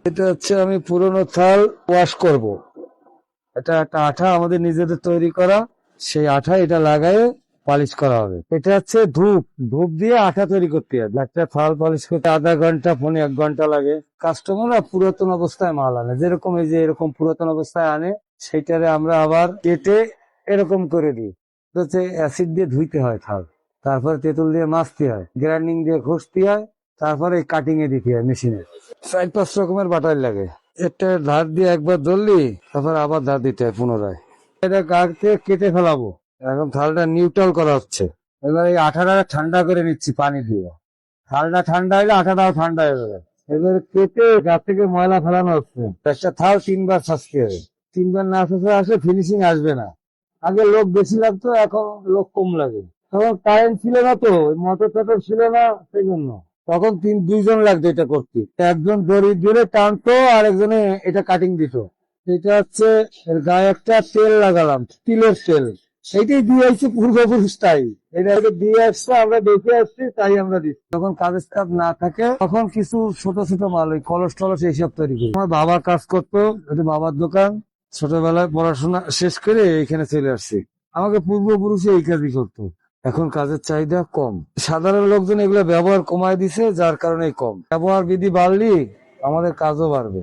এটা হচ্ছে আমি পুরোনো থাল ওয়াশ করব। এটা একটা আঠা আমাদের নিজেদের তৈরি করা, সেই আঠা এটা লাগায়ে পালিশ করা হবে। এটা হচ্ছে ধূপ, ধূপ দিয়ে আঠা তৈরি করতে হয়। একটা থাল পালিশ করতে আধা ঘন্টা 1.5 ঘন্টা লাগে। কাস্টমাররা পুরাতন অবস্থায় মাল আনে, যেরকম এই যে এরকম পুরাতন অবস্থায় আনে, সেইটারে আমরা আবার কেটে এরকম করে দিই। হচ্ছে অ্যাসিড দিয়ে ধুইতে হয় থাল, তারপরে তেঁতুল দিয়ে মাজতে হয়, গ্রাইন্ডিং দিয়ে ঘষতে হয়, তারপরে কাটিং এ দিতে হয় মেশিনে। 4-5 রকমের বাটার লাগে। এটা ধার দিয়ে একবার ধরলি, তারপর আবার ধার দিতে হয় পুনরায়। এটা কাটতে কেটে ফেলাবো। এখন থালটা নিউট্রাল করা হচ্ছে। এবার এই আঠাটা ঠান্ডা করে নিচ্ছি পানি দিয়ে। থালটা ঠান্ডা হলে আঠাটাও ঠান্ডা হয়ে যাবে। এবার কেটে গাছ থেকে ময়লা ফেলানো হচ্ছে। একটা থাল 3 বার ছাঁচতে হবে। 3 বার না ছাঁচলে আসলে ফিনিশিং আসবে না। আগে লোক বেশি লাগতো, এখন লোক কম লাগে। তখন কারেন্ট ছিল না, তো মোটর টোটর ছিল না, সেই জন্য তখন 2জন লাগতো এটা করতে। একজন দড়ি ধরে টানতো, আর একজনে এটা কাটিং দিত। এটা হচ্ছে এর গায়ে একটা তেল লাগালাম, তিলের তেল। সেইটাই দিয়ে আসছে পূর্বপুরুষ, তাই এটা দিয়ে আসছে, আমরা দেখে আসছি, তাই আমরা দিচ্ছি। যখন কাগজ কাপ না থাকে তখন কিছু ছোট ছোট মাল, ওই কলস টলস এইসব তৈরি করি। আমার বাবা কাজ করতো, এটা বাবার দোকান। ছোটবেলায় পড়াশোনা শেষ করে এখানে চলে আসছি। আমাকে পূর্বপুরুষে এই কাজই করতো। এখন কাজের চাহিদা কম, সাধারণ লোকজন এগুলো ব্যবহার কমায় দিছে, যার কারণে কম। ব্যবহার বিধি বাড়লি আমাদের কাজও বাড়বে।